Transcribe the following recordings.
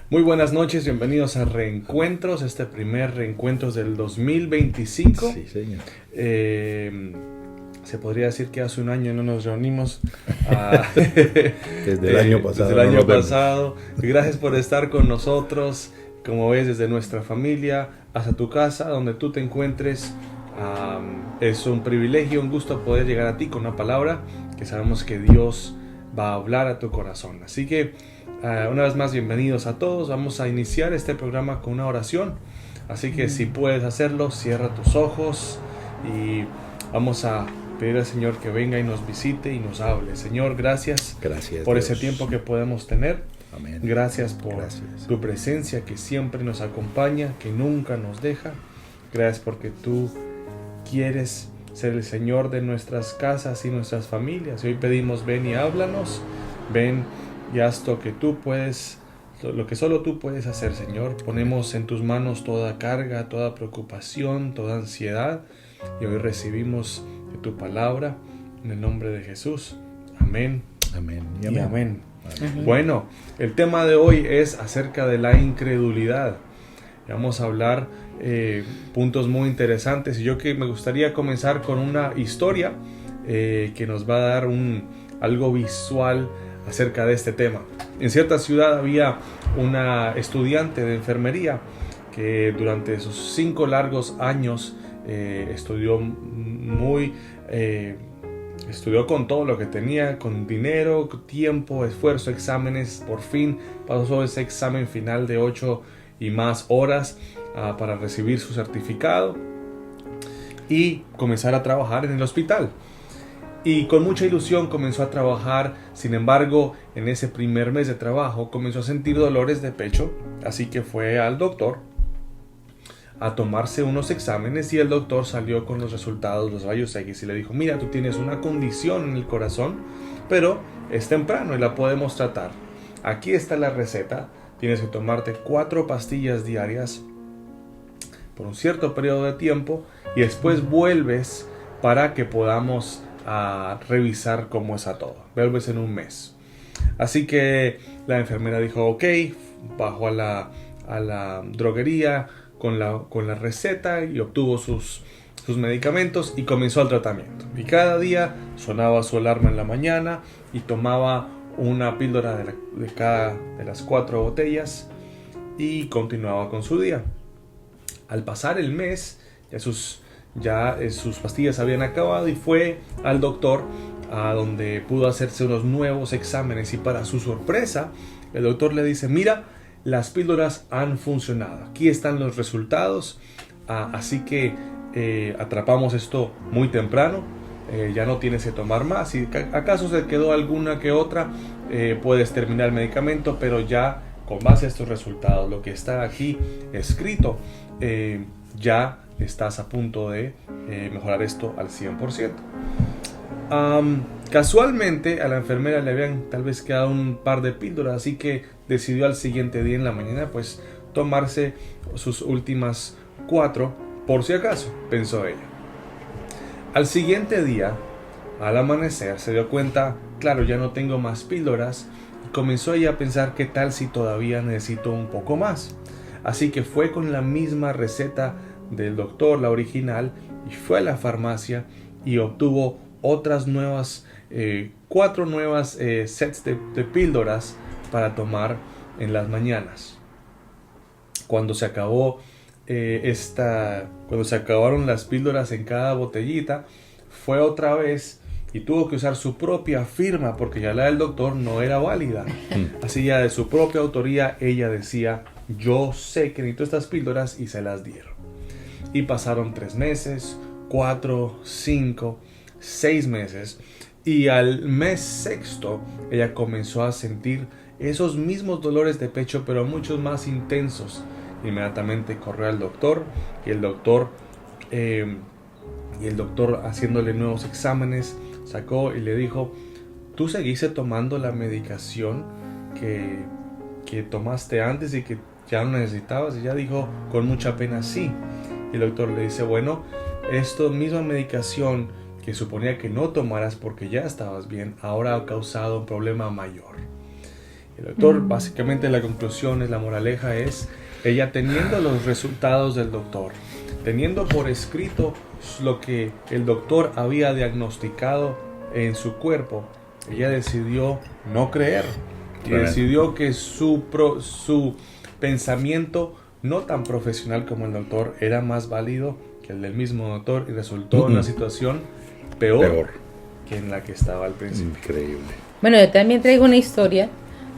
Muy buenas noches, bienvenidos a Reencuentros, este primer Reencuentros del 2025. Sí, señor. Se podría decir que hace un año no nos reunimos. Desde el año pasado. Desde el año pasado. Gracias por estar con nosotros, como ves, desde nuestra familia hasta tu casa, donde tú te encuentres. Es un privilegio, un gusto poder llegar a ti con una palabra que sabemos que Dios va a hablar a tu corazón. Así que una vez más, bienvenidos a todos. Vamos a iniciar este programa con una oración. Así que si puedes hacerlo, cierra tus ojos y vamos a pedir al Señor que venga y nos visite y nos hable. Señor, gracias por Dios. ese tiempo que podemos tener. Amén. Gracias por tu presencia que siempre nos acompaña, que nunca nos deja. Gracias porque tú quieres ser el Señor de nuestras casas y nuestras familias. Y hoy pedimos, ven y háblanos. Ven y haz lo que tú puedes, lo que solo tú puedes hacer, Señor. Ponemos en tus manos toda carga, toda preocupación, toda ansiedad. Y hoy recibimos de tu palabra en el nombre de Jesús. Amén. Amén. Y amén. Amén. Bueno, el tema de hoy es acerca de la incredulidad. Vamos a hablar puntos muy interesantes. Y yo que me gustaría comenzar con una historia que nos va a dar algo visual acerca de este tema. En cierta ciudad había una estudiante de enfermería que durante sus 5 largos años estudió con todo lo que tenía, con dinero, tiempo, esfuerzo, exámenes. Por fin pasó ese examen final de 8 y más horas para recibir su certificado y comenzar a trabajar en el hospital. Y con mucha ilusión comenzó a trabajar. Sin embargo, en ese primer mes de trabajo comenzó a sentir dolores de pecho, así que fue al doctor a tomarse unos exámenes y el doctor salió con los resultados, los rayos X, y le dijo: mira, tú tienes una condición en el corazón, pero es temprano y la podemos tratar. Aquí está la receta. Tienes que tomarte 4 pastillas diarias por un cierto periodo de tiempo y después vuelves para que podamos a revisar cómo está todo. Vuelves en un mes. Así que la enfermera dijo ok, bajó a la droguería con la receta y obtuvo sus medicamentos y comenzó el tratamiento. Y cada día sonaba su alarma en la mañana y tomaba una píldora de cada de las 4 botellas y continuaba con su día. Al pasar el mes, ya sus pastillas habían acabado y fue al doctor a donde pudo hacerse unos nuevos exámenes, y para su sorpresa el doctor le dice: mira, las píldoras han funcionado, aquí están los resultados, así que atrapamos esto muy temprano, ya no tienes que tomar más. Si acaso se quedó alguna que otra, puedes terminar el medicamento, pero ya con base a estos resultados, lo que está aquí escrito, ya estás a punto de mejorar esto al 100%. Casualmente a la enfermera le habían tal vez quedado un par de píldoras, así que decidió al siguiente día en la mañana pues tomarse sus últimas 4 por si acaso, pensó ella. Al siguiente día, al amanecer, se dio cuenta: claro, ya no tengo más píldoras. Y comenzó ella a pensar: ¿qué tal si todavía necesito un poco más? Así que fue con la misma receta del doctor, la original, y fue a la farmacia y obtuvo otras nuevas 4 nuevas sets de píldoras para tomar en las mañanas. Cuando se acabaron las píldoras en cada botellita, fue otra vez y tuvo que usar su propia firma porque ya la del doctor no era válida. Así, ya de su propia autoría, ella decía: yo sé que necesito estas píldoras, y se las dieron. Y pasaron 3 meses, 4, 5, 6 meses, y al mes 6º ella comenzó a sentir esos mismos dolores de pecho, pero muchos más intensos. Inmediatamente corrió al doctor y el doctor haciéndole nuevos exámenes sacó y le dijo: ¿tú seguiste tomando la medicación que tomaste antes y que ya no necesitabas? Y ella dijo con mucha pena: sí. Y el doctor le dice: bueno, esta misma medicación que suponía que no tomaras porque ya estabas bien, ahora ha causado un problema mayor. El doctor, básicamente la conclusión es, la moraleja es, ella teniendo los resultados del doctor, teniendo por escrito lo que el doctor había diagnosticado en su cuerpo, ella decidió no creer. Y decidió que su pensamiento, no tan profesional como el doctor, era más válido que el del mismo doctor, y resultó en una situación peor que en la que estaba al principio. Increíble. Bueno, yo también traigo una historia,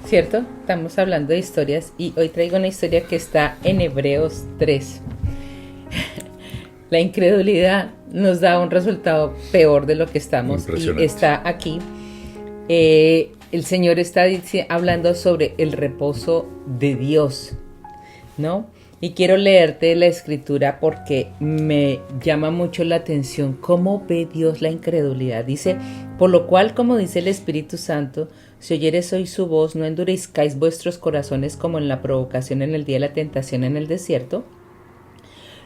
¿cierto? Estamos hablando de historias y hoy traigo una historia que está en Hebreos 3. La incredulidad nos da un resultado peor de lo que estamos, y está aquí. El Señor está hablando sobre el reposo de Dios, ¿no? Y quiero leerte la escritura porque me llama mucho la atención cómo ve Dios la incredulidad. Dice, por lo cual, como dice el Espíritu Santo, si oyeres hoy su voz, no endurezcáis vuestros corazones como en la provocación en el día de la tentación en el desierto,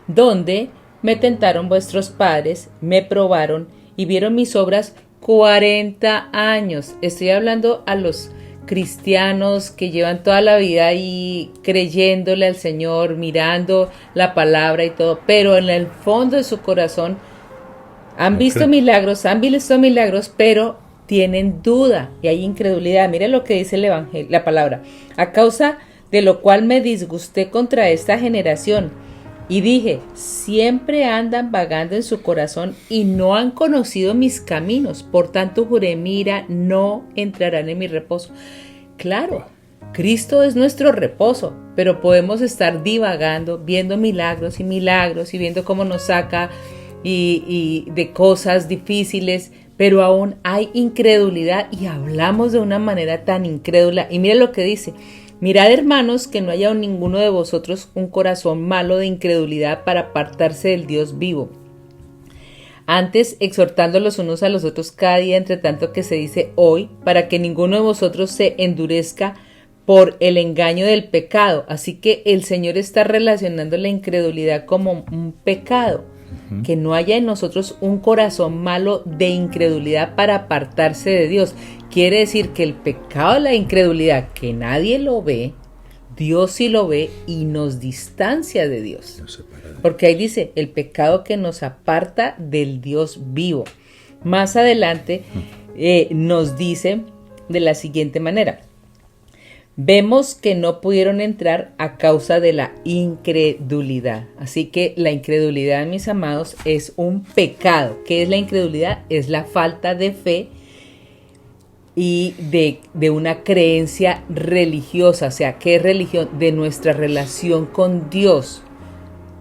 donde me tentaron vuestros padres, me probaron y vieron mis obras 40 años. Estoy hablando a los cristianos que llevan toda la vida ahí creyéndole al Señor, mirando la palabra y todo, pero en el fondo de su corazón han visto milagros, pero tienen duda y hay incredulidad. Mira lo que dice el Evangelio, la palabra. A causa de lo cual me disgusté contra esta generación y dije, siempre andan vagando en su corazón y no han conocido mis caminos. Por tanto juré, mira, no entrarán en mi reposo. Claro, Cristo es nuestro reposo, pero podemos estar divagando, viendo milagros y viendo cómo nos saca y de cosas difíciles, pero aún hay incredulidad y hablamos de una manera tan incrédula. Y mira lo que dice. Mirad, hermanos, que no haya en ninguno de vosotros un corazón malo de incredulidad para apartarse del Dios vivo. Antes, exhortando los unos a los otros cada día, entre tanto que se dice hoy, para que ninguno de vosotros se endurezca por el engaño del pecado. Así que el Señor está relacionando la incredulidad como un pecado. Que no haya en nosotros un corazón malo de incredulidad para apartarse de Dios. Quiere decir que el pecado de la incredulidad, que nadie lo ve, Dios sí lo ve y nos distancia de Dios. Porque ahí dice, el pecado que nos aparta del Dios vivo. Más adelante nos dice de la siguiente manera. Vemos que no pudieron entrar a causa de la incredulidad. Así que la incredulidad, mis amados, es un pecado. ¿Qué es la incredulidad? Es la falta de fe y de una creencia religiosa. O sea, ¿qué es religión? De nuestra relación con Dios.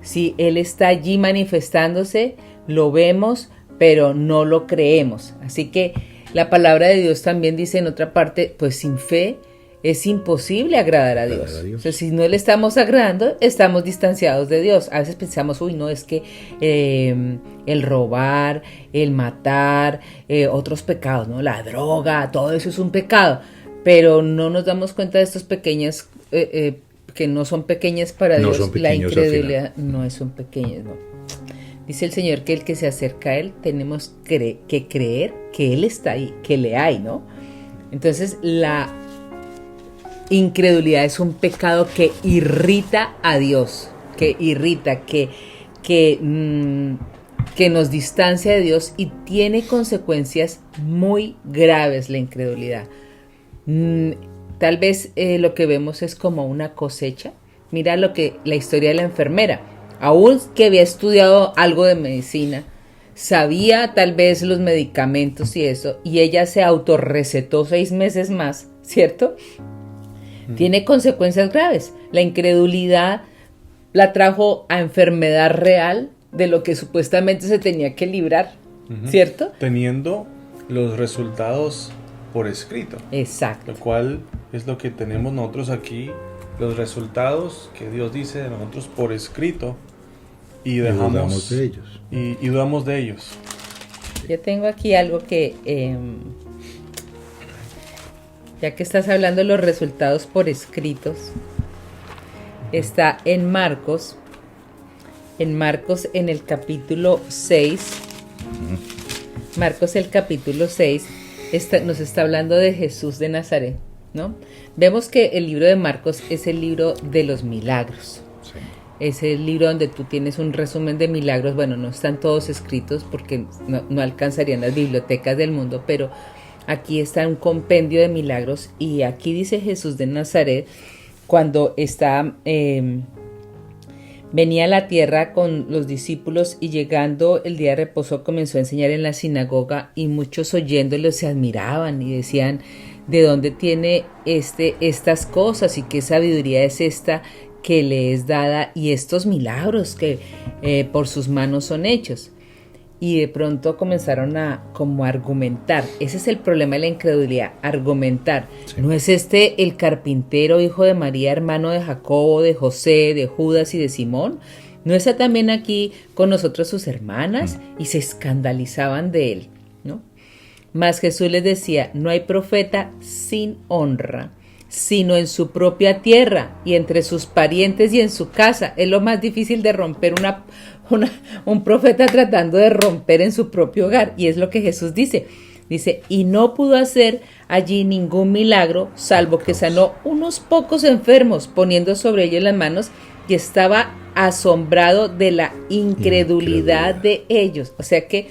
Si Él está allí manifestándose, lo vemos, pero no lo creemos. Así que la palabra de Dios también dice en otra parte, pues sin fe es imposible agradar a Dios. O sea, si no le estamos agradando, estamos distanciados de Dios. A veces pensamos, no, es que el robar, el matar, otros pecados, ¿no? La droga, todo eso es un pecado. Pero no nos damos cuenta de estas pequeñas, que no son pequeñas para Dios. La incredulidad no son pequeñas, no. Dice el Señor que el que se acerca a Él, tenemos que creer que Él está ahí, que le hay, ¿no? Entonces, la incredulidad es un pecado que irrita a Dios, que irrita, que nos distancia de Dios y tiene consecuencias muy graves la incredulidad. Tal vez lo que vemos es como una cosecha. Mira la historia de la enfermera, aún que había estudiado algo de medicina, sabía tal vez los medicamentos y eso, y ella se autorrecetó 6 meses más, ¿cierto? Tiene consecuencias graves. La incredulidad la trajo a enfermedad real de lo que supuestamente se tenía que librar, ¿cierto? Teniendo los resultados por escrito. Exacto. Lo cual es lo que tenemos nosotros aquí, los resultados que Dios dice de nosotros por escrito, y dudamos de ellos. Y dudamos de ellos. Yo tengo aquí algo que... ya que estás hablando de los resultados por escritos, está en Marcos en el capítulo 6, Marcos el capítulo 6, nos está hablando de Jesús de Nazaret, ¿no? Vemos que el libro de Marcos es el libro de los milagros. Sí. Es el libro donde tú tienes un resumen de milagros. Bueno, no están todos escritos porque no alcanzarían las bibliotecas del mundo, pero aquí está un compendio de milagros. Y aquí dice Jesús de Nazaret, cuando venía a la tierra con los discípulos y llegando el día de reposo comenzó a enseñar en la sinagoga y muchos oyéndolo se admiraban y decían, ¿de dónde tiene estas cosas y qué sabiduría es esta que le es dada y estos milagros que por sus manos son hechos? Y de pronto comenzaron a como argumentar. Ese es el problema de la incredulidad, argumentar. Sí. ¿No es el carpintero, hijo de María, hermano de Jacobo, de José, de Judas y de Simón? ¿No está también aquí con nosotros sus hermanas? Y se escandalizaban de él, ¿no? Mas Jesús les decía, no hay profeta sin honra, sino en su propia tierra y entre sus parientes y en su casa. Es lo más difícil de romper un profeta tratando de romper en su propio hogar. Y es lo que Jesús dice. Dice, y no pudo hacer allí ningún milagro, salvo que sanó unos pocos enfermos, poniendo sobre ellos las manos, y estaba asombrado de la incredulidad de ellos. O sea que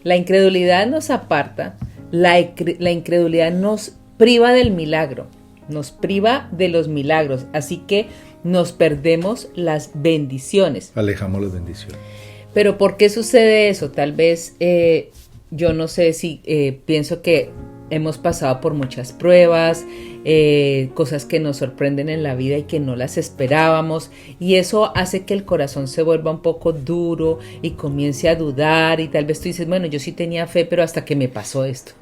la incredulidad nos aparta, la incredulidad nos priva del milagro, nos priva de los milagros, así que nos perdemos las bendiciones. Alejamos las bendiciones. Pero ¿por qué sucede eso? Tal vez, yo no sé si pienso que hemos pasado por muchas pruebas, cosas que nos sorprenden en la vida y que no las esperábamos, y eso hace que el corazón se vuelva un poco duro y comience a dudar, y tal vez tú dices, bueno, yo sí tenía fe, pero hasta que me pasó esto,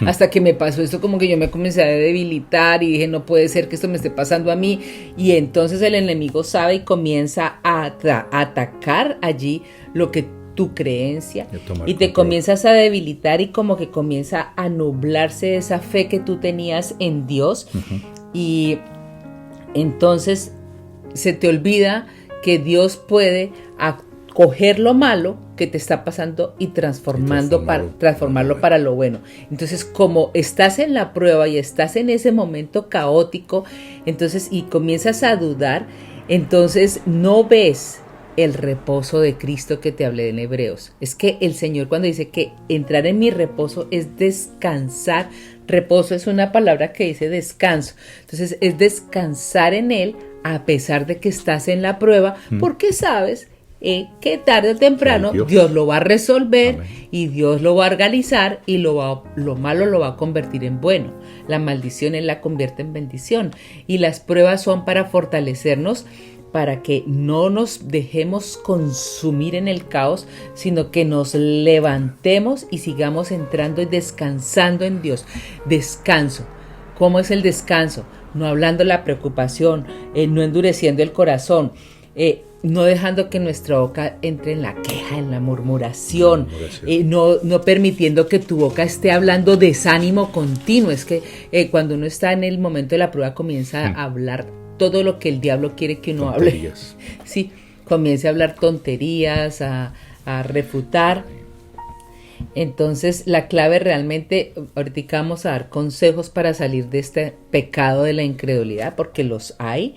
hasta que me pasó esto, como que yo me comencé a debilitar y dije, no puede ser que esto me esté pasando a mí, y entonces el enemigo sabe y comienza a atacar allí lo que tu creencia y te comienzas a debilitar y como que comienza a nublarse esa fe que tú tenías en Dios. Uh-huh. Y entonces se te olvida que Dios puede coger lo malo que te está pasando y transformarlo para lo bueno. Entonces, como estás en la prueba y estás en ese momento caótico, entonces y comienzas a dudar, entonces no ves el reposo de Cristo que te hablé en Hebreos. Es que el Señor cuando dice que entrar en mi reposo es descansar. Reposo es una palabra que dice descanso. Entonces es descansar en Él a pesar de que estás en la prueba, porque sabes que tarde o temprano Dios lo va a resolver. Amén. Y Dios lo va a organizar y lo malo lo va a convertir en bueno. La maldición Él la convierte en bendición. Y las pruebas son para fortalecernos, para que no nos dejemos consumir en el caos, sino que nos levantemos y sigamos entrando y descansando en Dios. Descanso. ¿Cómo es el descanso? No hablando la preocupación, no endureciendo el corazón, no dejando que nuestra boca entre en la queja, en la murmuración, no permitiendo que tu boca esté hablando desánimo continuo. Es que cuando uno está en el momento de la prueba comienza a hablar todo lo que el diablo quiere que uno hable. Sí, comience a hablar tonterías, a refutar. Entonces, la clave realmente, ahorita vamos a dar consejos para salir de este pecado de la incredulidad, porque los hay,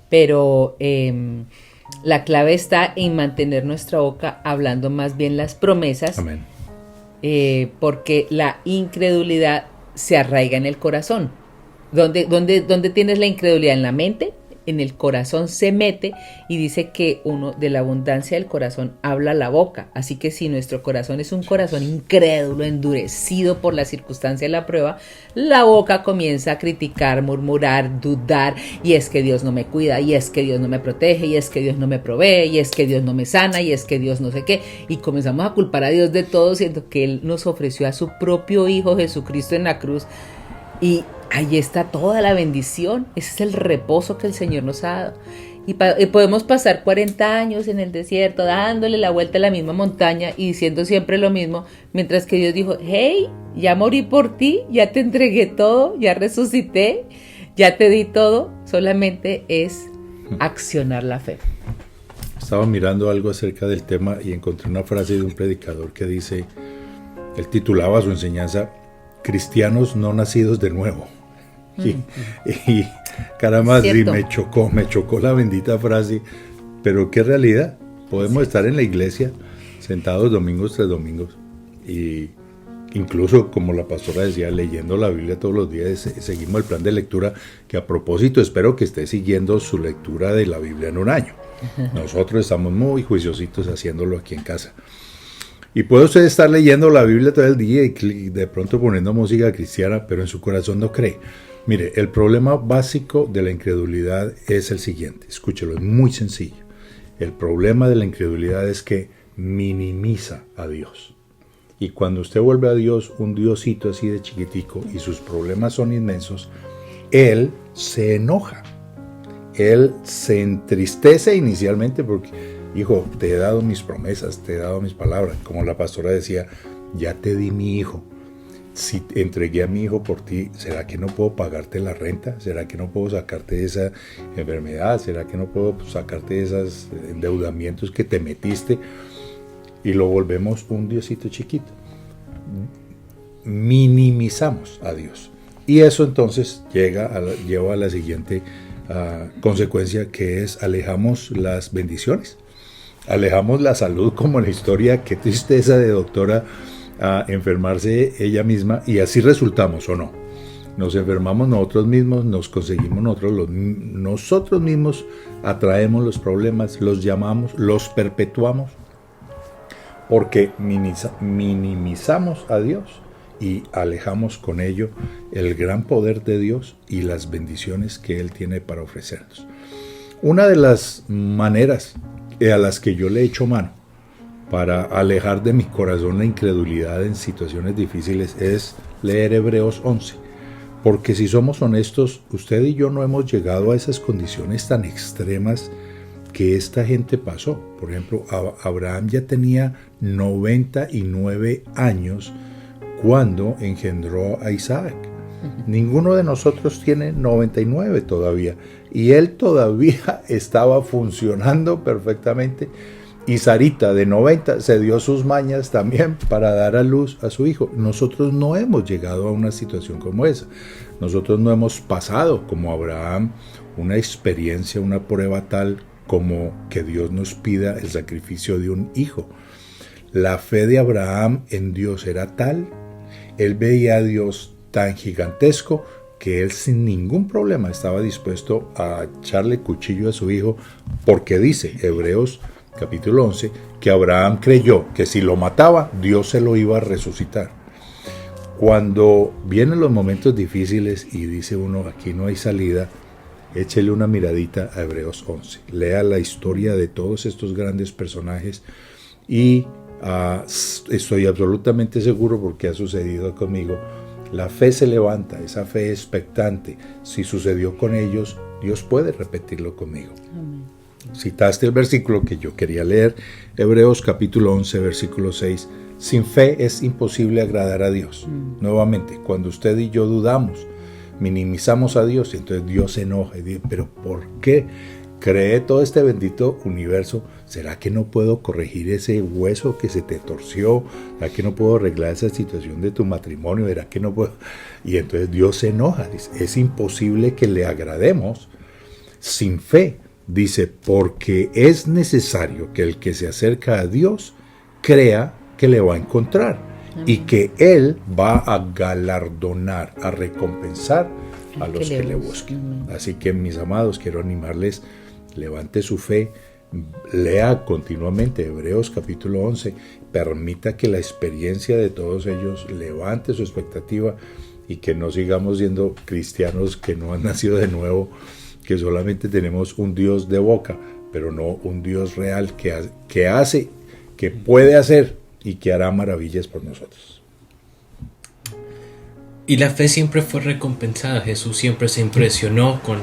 pero la clave está en mantener nuestra boca hablando más bien las promesas. Amén. Porque la incredulidad se arraiga en el corazón. ¿Dónde tienes la incredulidad? ¿En la mente? En el corazón se mete y dice que uno de la abundancia del corazón habla la boca. Así que si nuestro corazón es un corazón incrédulo, endurecido por la circunstancia de la prueba, la boca comienza a criticar, murmurar, dudar, y es que Dios no me cuida, y es que Dios no me protege, y es que Dios no me provee, y es que Dios no me sana, y es que Dios no sé qué, y comenzamos a culpar a Dios de todo, siendo que Él nos ofreció a su propio Hijo Jesucristo en la cruz, y ahí está toda la bendición. Ese es el reposo que el Señor nos ha dado. Y podemos pasar 40 años en el desierto dándole la vuelta a la misma montaña y diciendo siempre lo mismo, mientras que Dios dijo, hey, ya morí por ti, ya te entregué todo, ya resucité, ya te di todo. Solamente es accionar la fe. Estaba mirando algo acerca del tema y encontré una frase de un predicador que dice, él titulaba su enseñanza, Cristianos no nacidos de nuevo. Y caramba, sí, Cierto. me chocó la bendita frase, pero qué realidad. Podemos estar en la iglesia sentados domingos tras domingos y incluso, como la pastora decía, leyendo la Biblia todos los días. Seguimos el plan de lectura, que a propósito espero que esté siguiendo su lectura de la Biblia en un año. Nosotros estamos muy juiciositos haciéndolo aquí en casa. Y puede usted estar leyendo la Biblia todo el día y de pronto poniendo música cristiana, pero en su corazón no cree. Mire, el problema básico de la incredulidad es el siguiente. Escúchelo, es muy sencillo. El problema de la incredulidad es que minimiza a Dios. Y cuando usted vuelve a Dios un diosito así de chiquitico y sus problemas son inmensos, Él se enoja. Él se entristece inicialmente porque, hijo, te he dado mis promesas, te he dado mis palabras. Como la pastora decía, ya te di mi hijo. Si entregué a mi hijo por ti, ¿será que no puedo pagarte la renta? ¿Será que no puedo sacarte de esa enfermedad? ¿Será que no puedo sacarte de esos endeudamientos que te metiste? Y lo volvemos un diosito chiquito. Minimizamos a Dios. Y eso entonces lleva a la siguiente consecuencia, que es alejamos las bendiciones. Alejamos la salud, como la historia, qué tristeza de doctora a enfermarse ella misma, y así resultamos, ¿o no? Nos enfermamos nosotros mismos, nos conseguimos nosotros mismos, atraemos los problemas, los llamamos, los perpetuamos, porque minimizamos a Dios y alejamos con ello el gran poder de Dios y las bendiciones que Él tiene para ofrecernos. Una de las maneras a las que yo le echo mano para alejar de mi corazón la incredulidad en situaciones difíciles es leer Hebreos 11. Porque si somos honestos, usted y yo no hemos llegado a esas condiciones tan extremas que esta gente pasó. Por ejemplo, Abraham ya tenía 99 años cuando engendró a Isaac. Ninguno de nosotros tiene 99 todavía. Y él todavía estaba funcionando perfectamente. Y Sarita, de 90, se dio sus mañas también para dar a luz a su hijo. Nosotros no hemos llegado a una situación como esa. Nosotros no hemos pasado, como Abraham, una experiencia, una prueba tal como que Dios nos pida el sacrificio de un hijo. La fe de Abraham en Dios era tal, él veía a Dios tan gigantesco, que él sin ningún problema estaba dispuesto a echarle cuchillo a su hijo, porque dice Hebreos capítulo 11, que Abraham creyó que si lo mataba, Dios se lo iba a resucitar. Cuando vienen los momentos difíciles y dice uno, aquí no hay salida, échele una miradita a Hebreos 11. Lea la historia de todos estos grandes personajes y estoy absolutamente seguro, porque ha sucedido conmigo, la fe se levanta, esa fe expectante. Si sucedió con ellos, Dios puede repetirlo conmigo. Amén. Citaste el versículo que yo quería leer, Hebreos capítulo 11, versículo 6. Sin fe es imposible agradar a Dios. Nuevamente, cuando usted y yo dudamos, minimizamos a Dios, y entonces Dios se enoja y dice, ¿pero por qué creé todo este bendito universo? ¿Será que no puedo corregir ese hueso que se te torció? ¿Será que no puedo arreglar esa situación de tu matrimonio? ¿Será que no puedo? Y entonces Dios se enoja, dice, es imposible que le agrademos sin fe. Dice, porque es necesario que el que se acerca a Dios crea que le va a encontrar. Amén. Y que Él va a galardonar, a recompensar a los que le busquen. Amén. Así que, mis amados, quiero animarles, levante su fe, lea continuamente Hebreos capítulo 11, permita que la experiencia de todos ellos levante su expectativa y que no sigamos siendo cristianos que no han nacido de nuevo, que solamente tenemos un Dios de boca, pero no un Dios real que hace, que puede hacer y que hará maravillas por nosotros. Y la fe siempre fue recompensada. Jesús siempre se impresionó con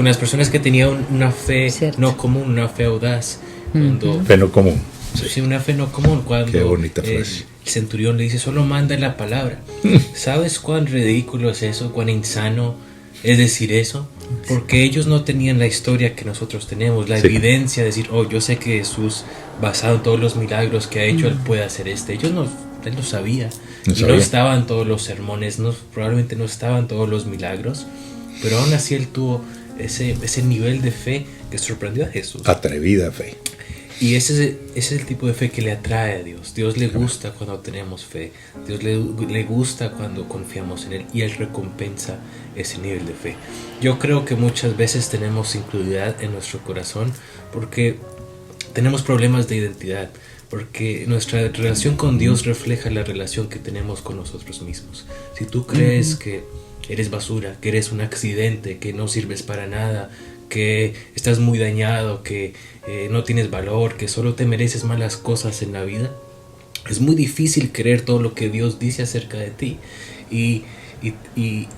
las personas que tenían una fe no común, una fe audaz. Fe no común. Sí, una fe no común. Cuando qué bonita frase. El centurión le dice, solo manda la palabra. ¿Sabes cuán ridículo es eso? ¿Cuán insano es decir eso? Porque ellos no tenían la historia que nosotros tenemos, la evidencia de decir, oh, yo sé que Jesús, basado en todos los milagros que ha hecho, Él puede hacer Ellos no, Él lo sabía. No estaban todos los sermones, probablemente no estaban todos los milagros, pero aún así Él tuvo ese nivel de fe que sorprendió a Jesús. Atrevida fe. Y ese es el tipo de fe que le atrae a Dios. Dios le gusta cuando tenemos fe. Dios le gusta cuando confiamos en Él. Y Él recompensa ese nivel de fe. Yo creo que muchas veces tenemos incredulidad en nuestro corazón porque tenemos problemas de identidad. Porque nuestra relación con Dios refleja la relación que tenemos con nosotros mismos. Si tú crees que eres basura, que eres un accidente, que no sirves para nada, que estás muy dañado, que no tienes valor, que solo te mereces malas cosas en la vida, es muy difícil creer todo lo que Dios dice acerca de ti y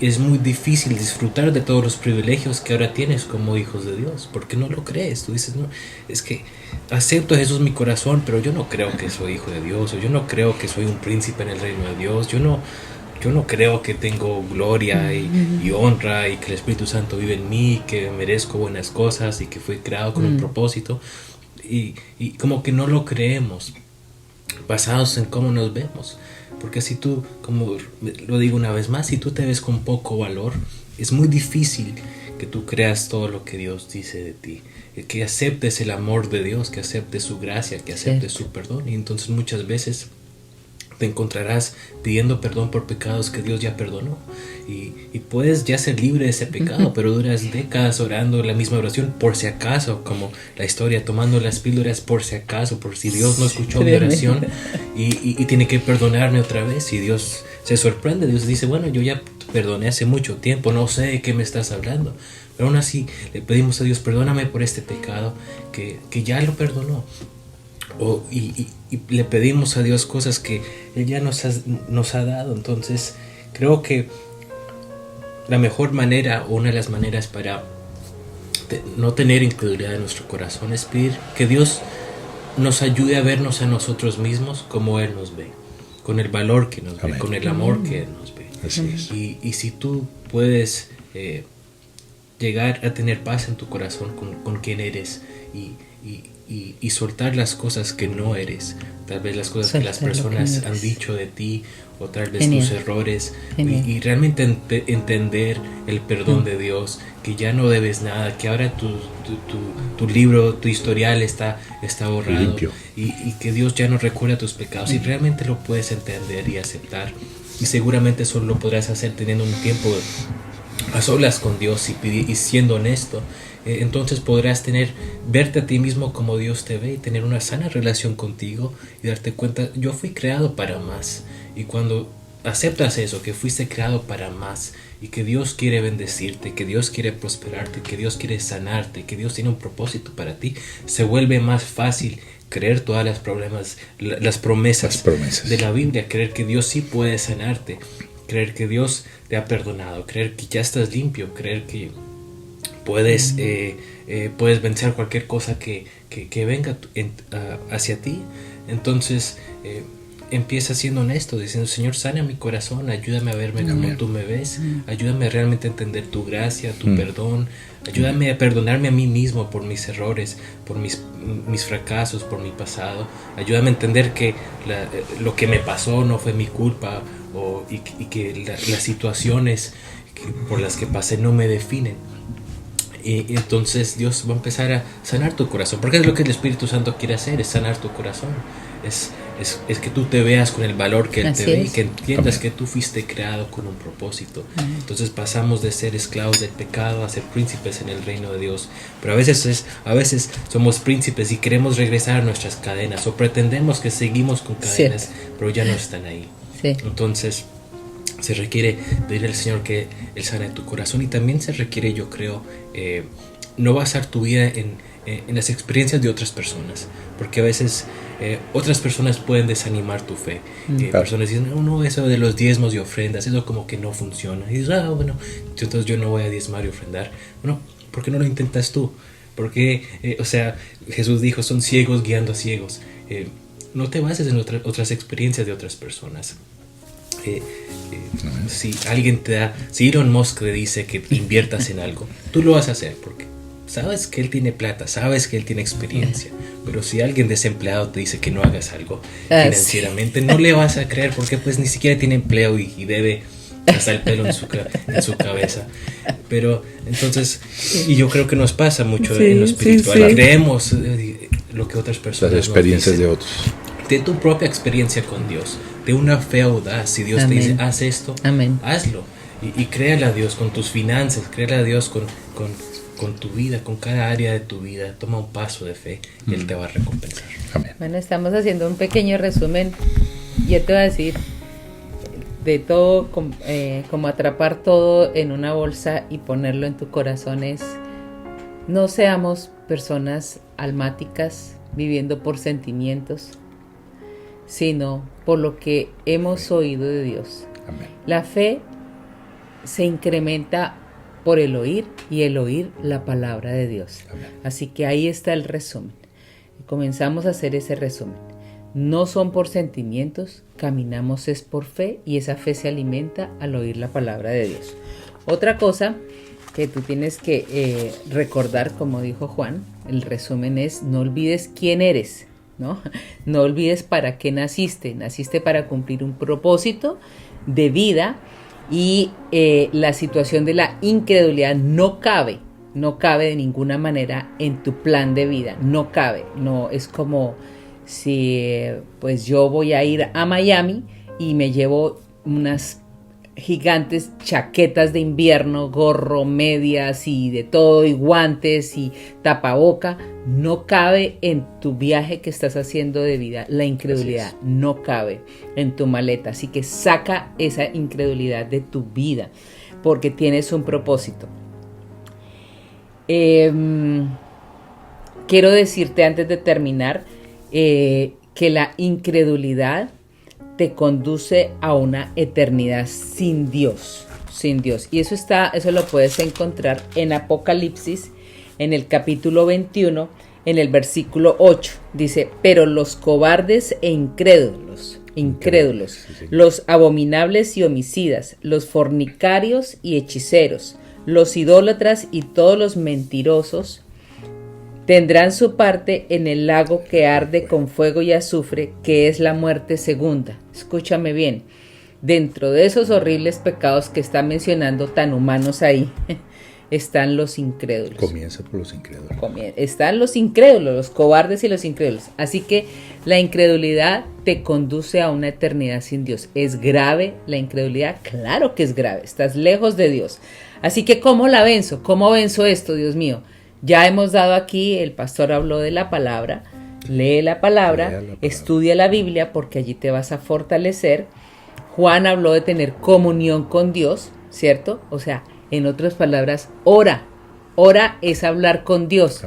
es muy difícil disfrutar de todos los privilegios que ahora tienes como hijos de Dios, porque no lo crees. Tú dices, no, es que acepto a Jesús en mi corazón, pero yo no creo que soy hijo de Dios, o yo no creo que soy un príncipe en el reino de Dios, yo no creo que tengo gloria y honra y que el Espíritu Santo vive en mí, que merezco buenas cosas y que fui creado con un propósito. Y como que no lo creemos, basados en cómo nos vemos. Porque si tú, como lo digo una vez más, si tú te ves con poco valor, es muy difícil que tú creas todo lo que Dios dice de ti. Que aceptes el amor de Dios, que aceptes su gracia, que aceptes su perdón. Y entonces muchas veces te encontrarás pidiendo perdón por pecados que Dios ya perdonó y puedes ya ser libre de ese pecado, pero duras décadas orando la misma oración por si acaso, como la historia, tomando las píldoras por si acaso, por si Dios no escuchó mi oración y tiene que perdonarme otra vez. Y Dios se sorprende, Dios dice, bueno, yo ya te perdoné hace mucho tiempo, no sé de qué me estás hablando, pero aún así le pedimos a Dios, perdóname por este pecado que ya lo perdonó. Y le pedimos a Dios cosas que Él ya nos ha dado. Entonces creo que la mejor manera o una de las maneras para no tener incredulidad en nuestro corazón es pedir que Dios nos ayude a vernos a nosotros mismos como Él nos ve, con el valor que nos ve, con el amor que Él nos ve. Así es. Y si tú puedes llegar a tener paz en tu corazón con quien eres y soltar las cosas que no eres, tal vez las cosas que las personas han dicho de ti, o tal vez tus errores, y realmente entender el perdón de Dios, que ya no debes nada, que ahora tu libro, tu historial está borrado, limpio, y que Dios ya no recuerda tus pecados, y realmente lo puedes entender y aceptar, y seguramente solo lo podrás hacer teniendo un tiempo a solas con Dios y siendo honesto. Entonces podrás verte a ti mismo como Dios te ve y tener una sana relación contigo y darte cuenta, yo fui creado para más. Y cuando aceptas eso, que fuiste creado para más y que Dios quiere bendecirte, que Dios quiere prosperarte, que Dios quiere sanarte, que Dios tiene un propósito para ti, se vuelve más fácil creer todas las promesas de la Biblia, creer que Dios sí puede sanarte, creer que Dios te ha perdonado, creer que ya estás limpio, creer que puedes vencer cualquier cosa que venga hacia ti. Entonces empieza siendo honesto, diciendo, Señor, sana mi corazón, ayúdame a verme como tú me ves, ayúdame a realmente entender tu gracia, tu perdón, ayúdame a perdonarme a mí mismo por mis errores, por mis fracasos, por mi pasado, ayúdame a entender que lo que me pasó no fue mi culpa, y que las situaciones por las que pasé no me definen. Y entonces Dios va a empezar a sanar tu corazón, porque es lo que el Espíritu Santo quiere hacer, es sanar tu corazón, es que tú te veas con el valor que Él te ve y que entiendas que tú fuiste creado con un propósito. Entonces pasamos de ser esclavos del pecado a ser príncipes en el reino de Dios, pero a veces somos príncipes y queremos regresar a nuestras cadenas, o pretendemos que seguimos con cadenas, pero ya no están ahí. Entonces se requiere pedir al Señor que Él sane tu corazón, y también se requiere, yo creo, no basar tu vida en las experiencias de otras personas, porque a veces otras personas pueden desanimar tu fe. Personas dicen, no, eso de los diezmos y ofrendas, eso como que no funciona. Y dices, bueno, entonces yo no voy a diezmar y ofrendar. Bueno, ¿por qué no lo intentas tú? Porque, Jesús dijo, son ciegos guiando a ciegos. No te bases en otras experiencias de otras personas. Si alguien te da, si Elon Musk te dice que inviertas en algo, tú lo vas a hacer porque sabes que él tiene plata, sabes que él tiene experiencia. Pero si alguien desempleado te dice que no hagas algo financieramente, no le vas a creer porque pues ni siquiera tiene empleo y debe hasta el pelo en su cabeza. Pero entonces, y yo creo que nos pasa mucho en lo espiritual. Creemos lo que otras personas las experiencias nos dicen. de otros. De tu propia experiencia con Dios, de una fe audaz. Si Dios te dice, haz esto, hazlo. Y créale a Dios con tus finanzas, créale a Dios con tu vida, con cada área de tu vida. Toma un paso de fe y Él te va a recompensar. Amén. Bueno, estamos haciendo un pequeño resumen. Yo te voy a decir de todo, como atrapar todo en una bolsa y ponerlo en tu corazón es: no seamos personas almáticas viviendo por sentimientos, sino por lo que hemos oído de Dios. Amén. La fe se incrementa por el oír y el oír la palabra de Dios. Amén. Así que ahí está el resumen. Comenzamos a hacer ese resumen. No son por sentimientos, caminamos es por fe y esa fe se alimenta al oír la palabra de Dios. Otra cosa que tú tienes que recordar, como dijo Juan, el resumen es: no olvides quién eres, ¿no? No olvides para qué naciste. Naciste para cumplir un propósito de vida y la situación de la incredulidad no cabe de ninguna manera en tu plan de vida. No cabe. No es como si pues yo voy a ir a Miami y me llevo unas gigantes chaquetas de invierno, gorro, medias y de todo, y guantes y tapaboca. No cabe en tu viaje que estás haciendo de vida. La incredulidad no cabe en tu maleta. Así que saca esa incredulidad de tu vida porque tienes un propósito. Quiero decirte antes de terminar que la incredulidad te conduce a una eternidad sin Dios. Y eso lo puedes encontrar en Apocalipsis, en el capítulo 21, en el versículo 8. Dice: pero los cobardes e incrédulos, los abominables y homicidas, los fornicarios y hechiceros, los idólatras y todos los mentirosos tendrán su parte en el lago que arde con fuego y azufre, que es la muerte segunda. Escúchame bien, dentro de esos horribles pecados que está mencionando, tan humanos ahí, están los incrédulos. Comienza por los incrédulos. Están los incrédulos, los cobardes y los incrédulos. Así que la incredulidad te conduce a una eternidad sin Dios. ¿Es grave la incredulidad? Claro que es grave. Estás lejos de Dios. Así que ¿cómo la venzo? ¿Cómo venzo esto, Dios mío? Ya hemos dado aquí, el pastor habló de la palabra. Lee la palabra, estudia la Biblia porque allí te vas a fortalecer. Juan habló de tener comunión con Dios, ¿cierto? O sea, en otras palabras, ora. Ora es hablar con Dios.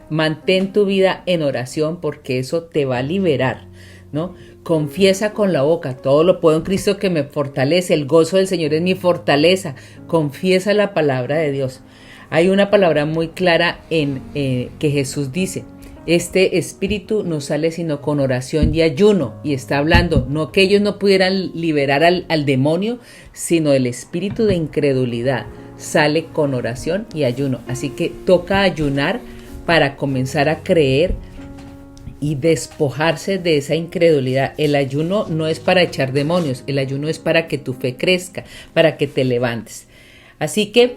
Mantén tu vida en oración porque eso te va a liberar, ¿no? Confiesa con la boca: todo lo puedo en Cristo que me fortalece. El gozo del Señor es mi fortaleza. Confiesa la palabra de Dios. Hay una palabra muy clara que Jesús dice: este espíritu no sale sino con oración y ayuno. Y está hablando, no que ellos no pudieran liberar al demonio, sino el espíritu de incredulidad sale con oración y ayuno. Así que toca ayunar para comenzar a creer y despojarse de esa incredulidad. El ayuno no es para echar demonios, el ayuno es para que tu fe crezca, para que te levantes. Así que,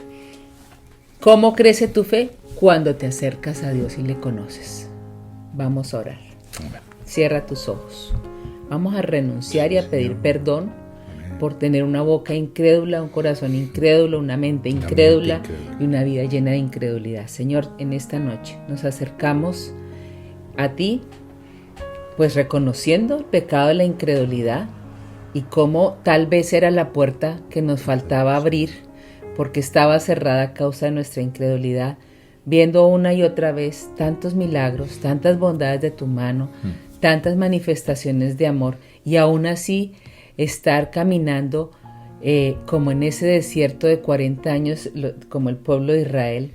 ¿cómo crece tu fe? Cuando te acercas a Dios y le conoces. Vamos a orar. Amén. Cierra tus ojos. Vamos a renunciar y a pedir perdón por tener una boca incrédula, un corazón incrédulo, una mente incrédula y una vida llena de incredulidad. Señor, en esta noche nos acercamos a ti, pues reconociendo el pecado de la incredulidad y cómo tal vez era la puerta que nos faltaba abrir porque estaba cerrada a causa de nuestra incredulidad, viendo una y otra vez tantos milagros, tantas bondades de tu mano, tantas manifestaciones de amor, y aún así estar caminando como en ese desierto de 40 años, como el pueblo de Israel,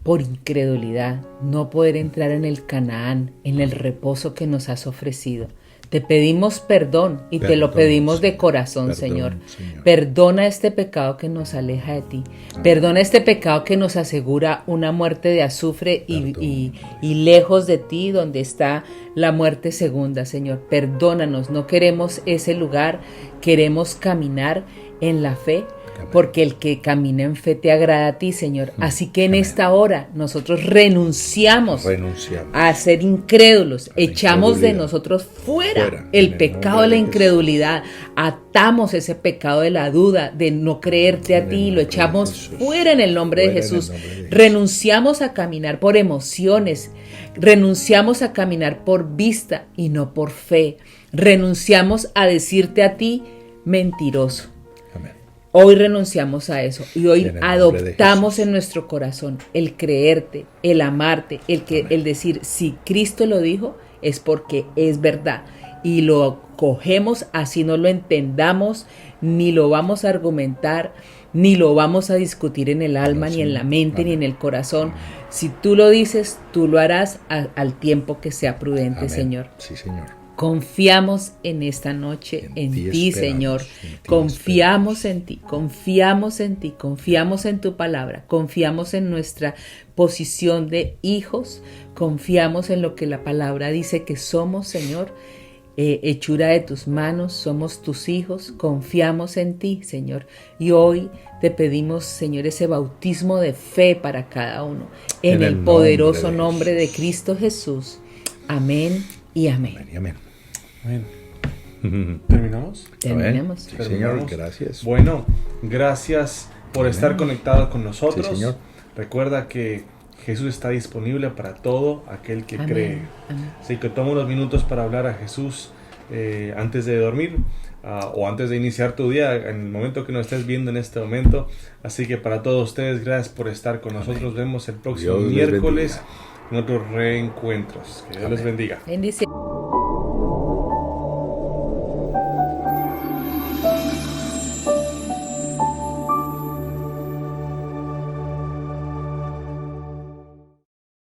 por incredulidad, no poder entrar en el Canaán, en el reposo que nos has ofrecido. Te pedimos perdón y te lo Perdón, pedimos de Señor. corazón, Perdón, Señor. Señor. Perdona este pecado que nos aleja de ti. Perdona este pecado que nos asegura una muerte de azufre y lejos de ti, donde está la muerte segunda, Señor. Perdónanos, no queremos ese lugar, queremos caminar en la fe, porque el que camina en fe te agrada a ti, Señor. Así que en esta hora nosotros renunciamos a ser incrédulos, echamos de nosotros fuera el pecado de la incredulidad, atamos ese pecado de la duda, de no creerte a ti, lo echamos fuera en el nombre de Jesús. Renunciamos a caminar por emociones, renunciamos a caminar por vista y no por fe, renunciamos a decirte a ti mentiroso. Hoy renunciamos a eso y hoy adoptamos en nuestro corazón el creerte, el amarte, el decir, si Cristo lo dijo, es porque es verdad. Y lo cogemos así no lo entendamos, ni lo vamos a argumentar, ni lo vamos a discutir en el alma, ni en la mente, ni en el corazón. Si tú lo dices, tú lo harás al tiempo que sea prudente, Señor. Sí, Señor. Confiamos en esta noche en ti, Señor. Confiamos en ti, confiamos en ti, confiamos en tu palabra, confiamos en nuestra posición de hijos, confiamos en lo que la palabra dice que somos, Señor. Hechura de tus manos, somos tus hijos, confiamos en ti, Señor. Y hoy te pedimos, Señor, ese bautismo de fe para cada uno. En el poderoso nombre de Cristo Jesús. Amén y amén. Amén y amén. Amén. ¿Terminamos? Terminamos. Sí, Señor, gracias. Bueno, gracias por estar conectados con nosotros. Sí, Señor. Recuerda que Jesús está disponible para todo aquel que cree. Amén. Así que toma unos minutos para hablar a Jesús antes de dormir o antes de iniciar tu día, en el momento que nos estés viendo en este momento. Así que para todos ustedes, gracias por estar con nosotros. Nos vemos el próximo miércoles en otros reencuentros. Que Dios les bendiga. Bendiciones.